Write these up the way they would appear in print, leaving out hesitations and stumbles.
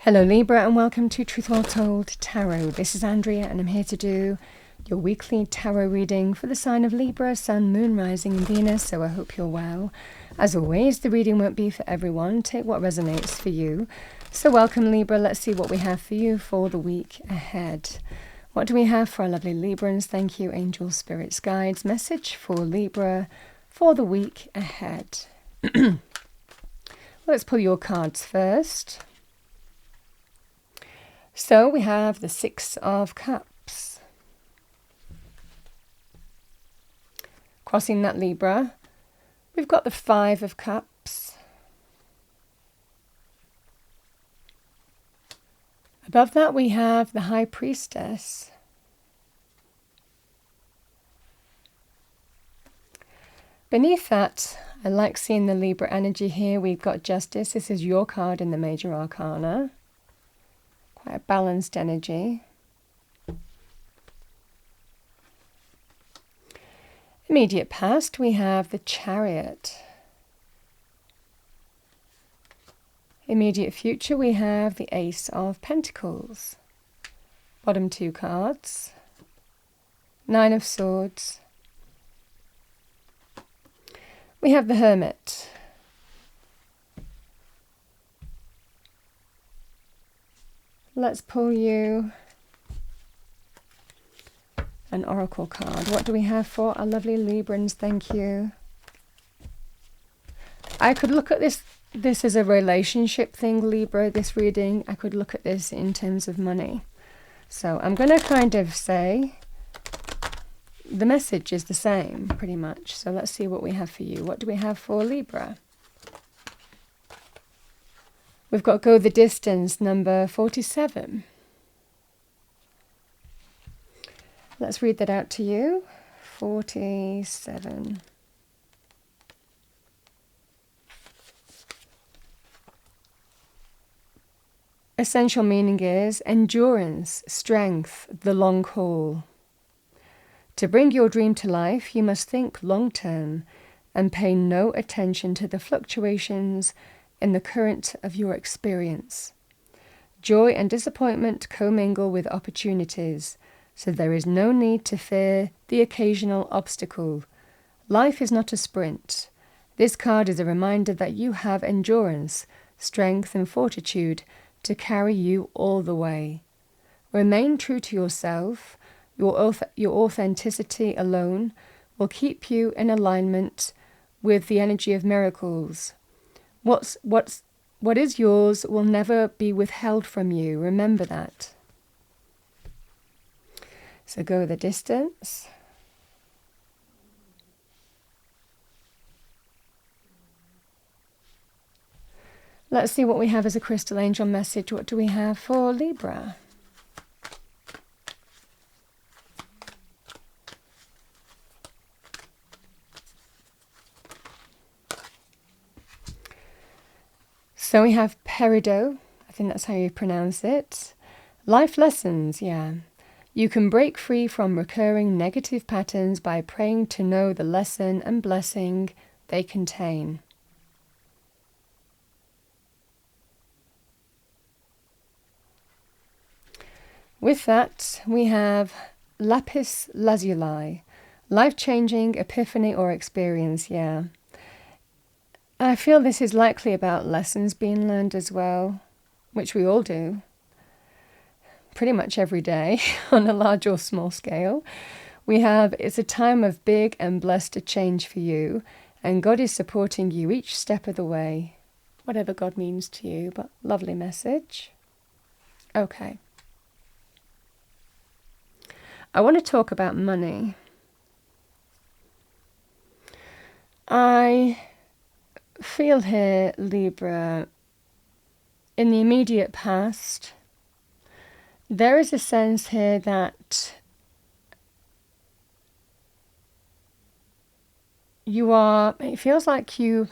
Hello Libra and welcome to Truth All Told Tarot. This is Andrea and I'm here to do your weekly tarot reading for the sign of Libra, Sun, Moon, Rising and Venus, so I hope you're well. As always, the reading won't be for everyone. Take what resonates for you. So welcome Libra, let's see what we have for you for the week ahead. What do we have for our lovely Librans? Thank you, angels, spirits, guides. Message for Libra for the week ahead. Let's pull your cards first. So we have the Six of Cups. Crossing that Libra, we've got the Five of Cups. Above that we have the High Priestess. Beneath that, I like seeing the Libra energy here. We've got Justice. This is your card in the Major Arcana. Quite a balanced energy. Immediate past, we have the Chariot. Immediate future, we have the Ace of Pentacles. Bottom two cards. Nine of Swords. We have the Hermit. Let's pull you an oracle card. What do we have for our lovely Librans? Thank you. I could look at this as a relationship thing, Libra, this reading. I could look at this in terms of money. So I'm going to kind of say the message is the same, pretty much. So let's see what we have for you. What do we have for Libra? We've got Go the Distance, number 47. Let's read that out to you. 47. Essential meaning is endurance, strength, the long haul. To bring your dream to life, you must think long term and pay no attention to the fluctuations in the current of your experience. Joy and disappointment commingle with opportunities, so there is no need to fear the occasional obstacle. Life is not a sprint. This card is a reminder that you have endurance, strength and fortitude to carry you all the way. Remain true to yourself. Your authenticity alone will keep you in alignment with the energy of miracles. What is yours will never be withheld from you. Remember that. So go the distance. Let's see what we have as a crystal angel message. What do we have for Libra? So we have Peridot, I think that's how you pronounce it. Life lessons, yeah. You can break free from recurring negative patterns by praying to know the lesson and blessing they contain. With that, we have Lapis Lazuli, life-changing epiphany or experience, yeah. I feel this is likely about lessons being learned as well, which we all do, pretty much every day on a large or small scale. We have, it's a time of big and blessed change for you, and God is supporting you each step of the way, whatever God means to you, but lovely message. Okay. I want to talk about money. I feel here, Libra, in the immediate past, there is a sense here that it feels like you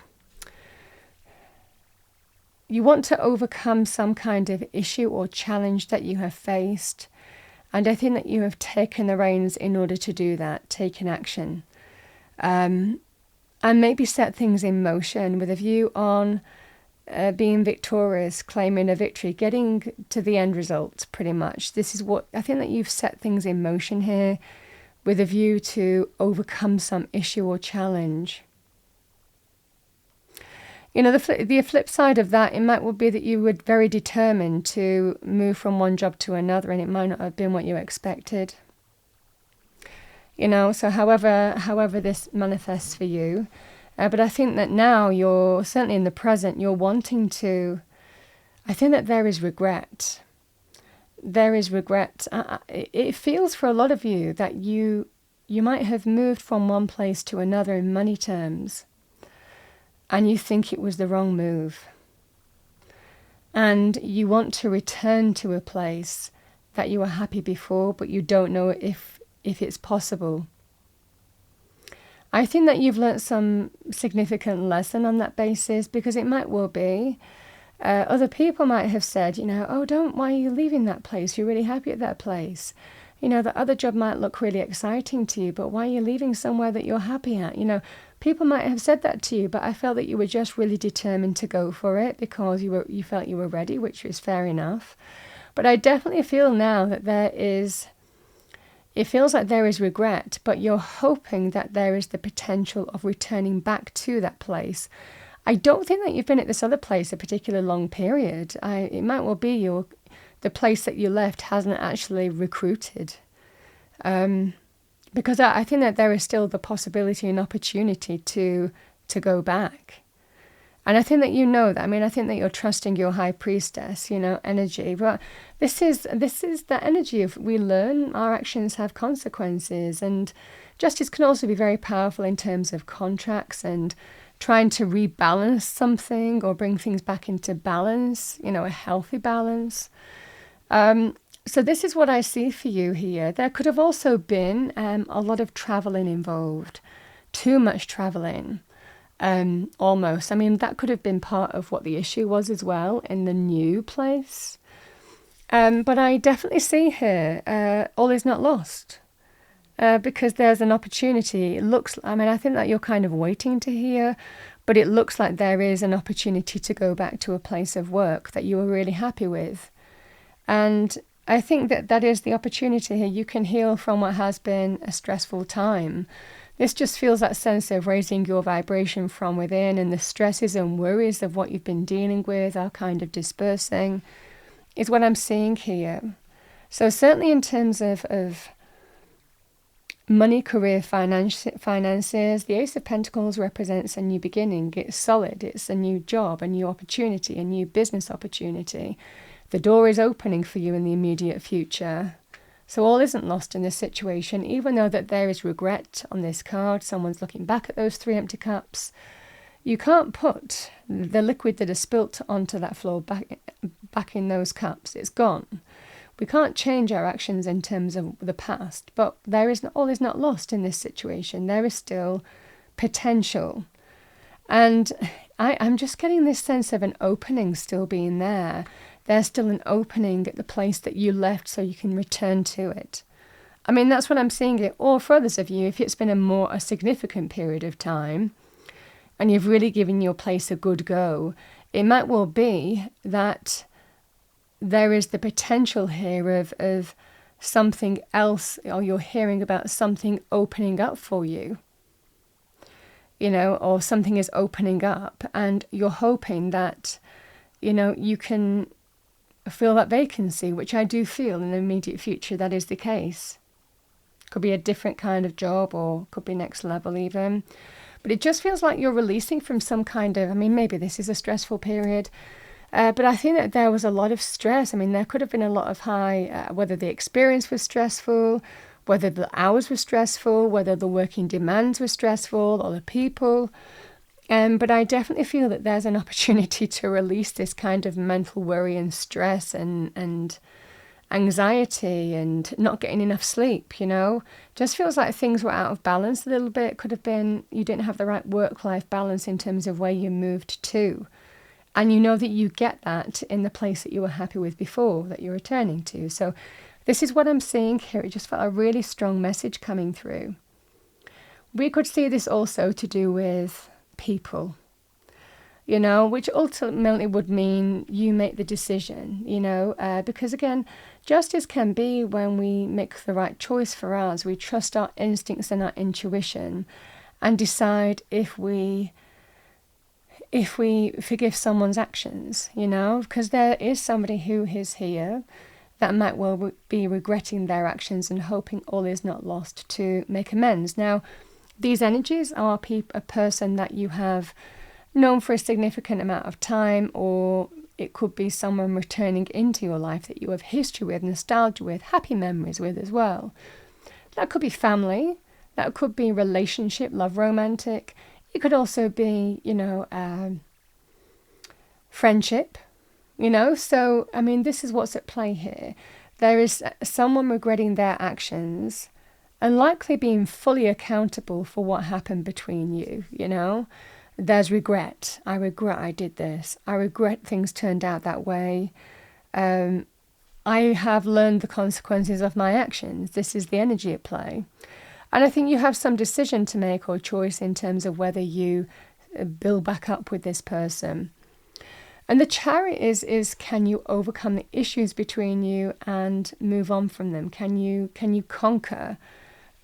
want to overcome some kind of issue or challenge that you have faced. And I think that you have taken the reins in order to do that, taken action. And maybe set things in motion with a view on being victorious, claiming a victory, getting to the end result, pretty much. This is what I think, that you've set things in motion here with a view to overcome some issue or challenge. You know, the flip side of that, it might well be that you were very determined to move from one job to another, and it might not have been what you expected. You know, so however this manifests for you. But I think that now you're, certainly in the present, you're wanting to, I think that there is regret. There is regret. It feels for a lot of you that you might have moved from one place to another in money terms, and you think it was the wrong move. And you want to return to a place that you were happy before, but you don't know if it's possible. I think that you've learnt some significant lesson on that basis, because it might well be. Other people might have said, you know, oh, why are you leaving that place? You're really happy at that place. You know, the other job might look really exciting to you, but why are you leaving somewhere that you're happy at? You know, people might have said that to you, but I felt that you were just really determined to go for it because you felt you were ready, which is fair enough. But I definitely feel now that it feels like there is regret, but you're hoping that there is the potential of returning back to that place. I don't think that you've been at this other place a particularly long period. It might well be the place that you left hasn't actually recruited. Because I think that there is still the possibility and opportunity to go back. And I think that you know that. I mean, I think that you're trusting your high priestess, you know, energy. But this is the energy of, we learn our actions have consequences. And justice can also be very powerful in terms of contracts and trying to rebalance something or bring things back into balance, you know, a healthy balance. So this is what I see for you here. There could have also been a lot of traveling involved, too much traveling. Almost. I mean, that could have been part of what the issue was as well in the new place. But I definitely see here, all is not lost. Because there's an opportunity. I think that you're kind of waiting to hear, but it looks like there is an opportunity to go back to a place of work that you were really happy with. And I think that is the opportunity here. You can heal from what has been a stressful time. This just feels that sense of raising your vibration from within, and the stresses and worries of what you've been dealing with are kind of dispersing, is what I'm seeing here. So certainly in terms of money, career, finances, the Ace of Pentacles represents a new beginning. It's solid. It's a new job, a new opportunity, a new business opportunity. The door is opening for you in the immediate future. So all isn't lost in this situation, even though that there is regret on this card. Someone's looking back at those 3 empty cups. You can't put the liquid that is spilt onto that floor back in those cups. It's gone. We can't change our actions in terms of the past, but all is not lost in this situation. There is still potential. And I'm just getting this sense of an opening still being there. There's still an opening at the place that you left so you can return to it. I mean, that's what I'm seeing it. Or for others of you, if it's been a significant period of time and you've really given your place a good go, it might well be that there is the potential here of something else, or you're hearing about something opening up for you. You know, or something is opening up and you're hoping that, you know, you can feel that vacancy, which I do feel in the immediate future that is the case. Could be a different kind of job, or could be next level even. But it just feels like you're releasing from some kind of, I mean, maybe this is a stressful period, but I think that there was a lot of stress. I mean, there could have been a lot of high, whether the experience was stressful, whether the hours were stressful, whether the working demands were stressful, or the people. But I definitely feel that there's an opportunity to release this kind of mental worry and stress and anxiety and not getting enough sleep, you know. Just feels like things were out of balance a little bit. Could have been you didn't have the right work-life balance in terms of where you moved to. And you know that you get that in the place that you were happy with before, that you're returning to. So this is what I'm seeing here. It just felt a really strong message coming through. We could see this also to do with people. which ultimately would mean you make the decision, because again, justice can be when we make the right choice for us. We trust our instincts and our intuition and decide if we forgive someone's actions, because there is somebody who is here that might well be regretting their actions and hoping all is not lost to make amends. Now, these energies are a person that you have known for a significant amount of time, or it could be someone returning into your life that you have history with, nostalgia with, happy memories with as well. That could be family, that could be relationship, love, romantic. It could also be, friendship, So, this is what's at play here. There is someone regretting their actions and likely being fully accountable for what happened between you, There's regret. I regret I did this. I regret things turned out that way. I have learned the consequences of my actions. This is the energy at play. And I think you have some decision to make or choice in terms of whether you build back up with this person. And the Chariot is can you overcome the issues between you and move on from them? Can you conquer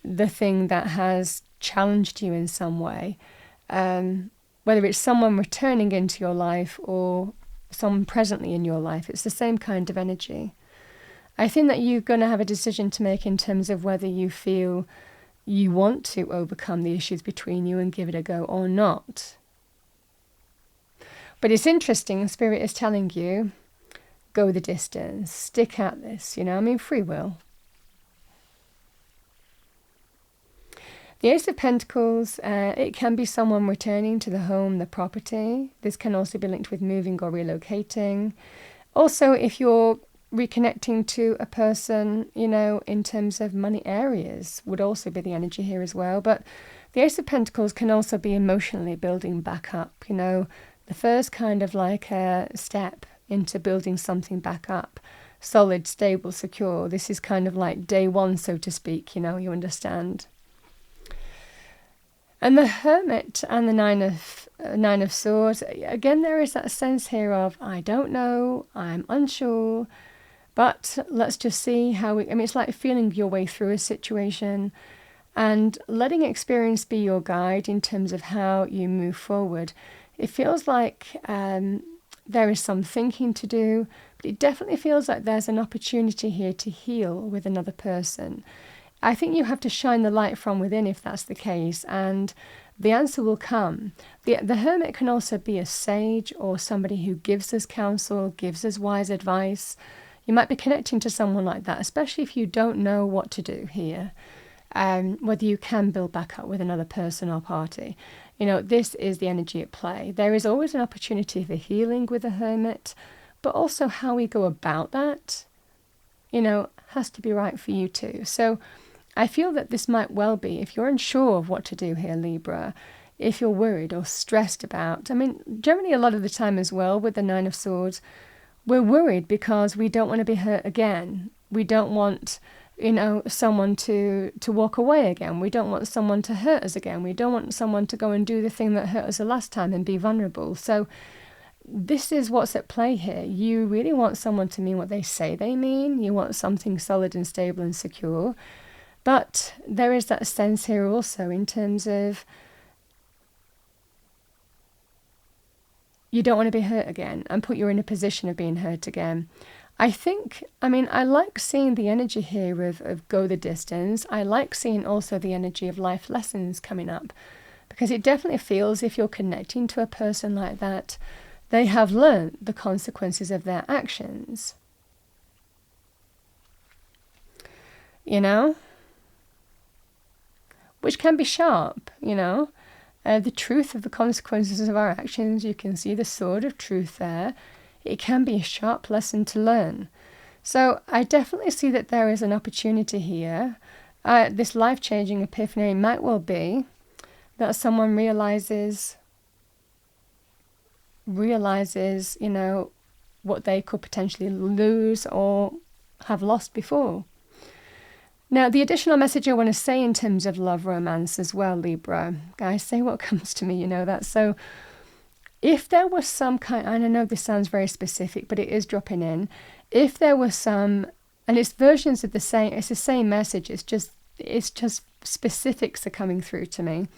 the thing that has challenged you in some way? Whether it's someone returning into your life or someone presently in your life, it's the same kind of energy. I think that you're going to have a decision to make in terms of whether you feel you want to overcome the issues between you and give it a go or not. But it's interesting, Spirit is telling you, go the distance, stick at this, free will. The Ace of Pentacles, it can be someone returning to the home, the property. This can also be linked with moving or relocating. Also, if you're reconnecting to a person, in terms of money areas, would also be the energy here as well. But the Ace of Pentacles can also be emotionally building back up, the first kind of like a step into building something back up. Solid, stable, secure. This is kind of like day one, so to speak, you understand. And the Hermit and the Nine of Swords, again, there is that sense here of, I don't know, I'm unsure, but let's just see how it's like feeling your way through a situation and letting experience be your guide in terms of how you move forward. It feels like there is some thinking to do, but it definitely feels like there's an opportunity here to heal with another person. I think you have to shine the light from within if that's the case, and the answer will come. The Hermit can also be a sage or somebody who gives us counsel, gives us wise advice. You might be connecting to someone like that, especially if you don't know what to do here, whether you can build back up with another person or party. This is the energy at play. There is always an opportunity for healing with the Hermit, but also how we go about that, has to be right for you too. So I feel that this might well be, if you're unsure of what to do here, Libra, if you're worried or stressed about, generally a lot of the time as well with the Nine of Swords, we're worried because we don't want to be hurt again. We don't want, someone to walk away again. We don't want someone to hurt us again. We don't want someone to go and do the thing that hurt us the last time and be vulnerable. So this is what's at play here. You really want someone to mean what they say they mean. You want something solid and stable and secure. But there is that sense here also in terms of you don't want to be hurt again and put you in a position of being hurt again. I think, I like seeing the energy here of go the distance. I like seeing also the energy of life lessons coming up, because it definitely feels, if you're connecting to a person like that, they have learned the consequences of their actions. Which can be sharp, the truth of the consequences of our actions. You can see the sword of truth there. It can be a sharp lesson to learn. So I definitely see that there is an opportunity here. This life-changing epiphany might well be that someone realizes, what they could potentially lose or have lost before. Now, the additional message I want to say in terms of love romance as well, Libra, guys, say what comes to me, that. So If there was some kind, and I know this sounds very specific, but it is dropping in. If there was some, and it's versions of the same, it's the same message, it's just specifics are coming through to me.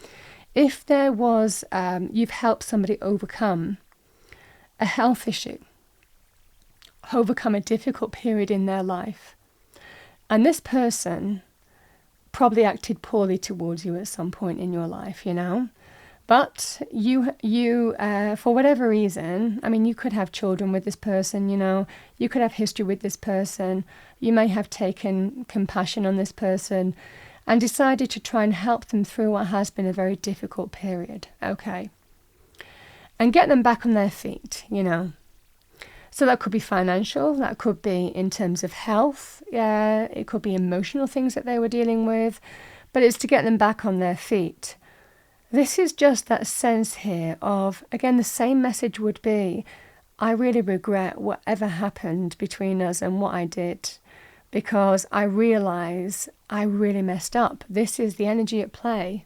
If there was, you've helped somebody overcome a health issue, overcome a difficult period in their life, and this person probably acted poorly towards you at some point in your life, you know. But you, for whatever reason, I mean, you could have children with this person, you know, you could have history with this person, you may have taken compassion on this person and decided to try and help them through what has been a very difficult period, okay? And get them back on their feet, you know. So that could be financial, that could be in terms of health, it could be emotional things that they were dealing with, but it's to get them back on their feet. This is just that sense here of, again, the same message would be, I really regret whatever happened between us and what I did, because I realise I really messed up. This is the energy at play,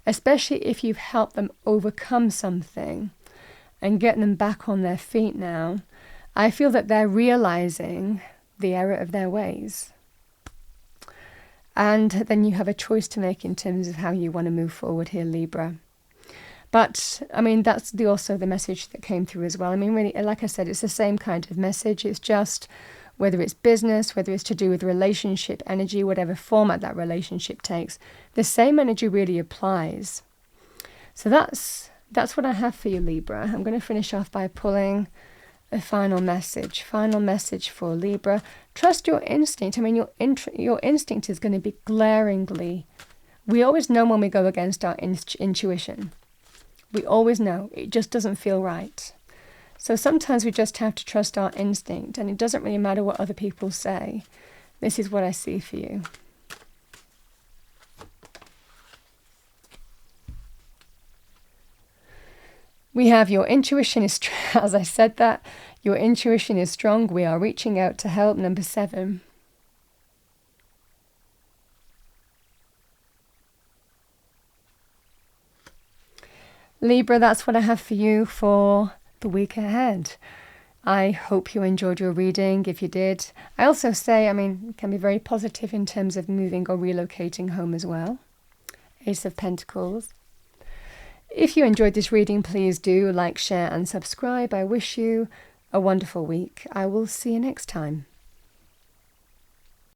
especially if you've helped them overcome something and get them back on their feet now. I feel that they're realising the error of their ways. And then you have a choice to make in terms of how you want to move forward here, Libra. But, I mean, that's also the message that came through as well. I mean, really, like I said, it's the same kind of message. It's just whether it's business, whether it's to do with relationship energy, whatever format that relationship takes, the same energy really applies. So that's what I have for you, Libra. I'm going to finish off by pulling a final message for Libra. Trust your instinct. I mean, your instinct is going to be glaringly. We always know when we go against our intuition. We always know. It just doesn't feel right. So sometimes we just have to trust our instinct, and it doesn't really matter what other people say. This is what I see for you. We have your intuition is, as I said that, your intuition is strong. We are reaching out to help, number 7. Libra, that's what I have for you for the week ahead. I hope you enjoyed your reading. If you did, I also say, I mean, it can be very positive in terms of moving or relocating home as well. Ace of Pentacles. If you enjoyed this reading, please do like, share and subscribe. I wish you a wonderful week. I will see you next time.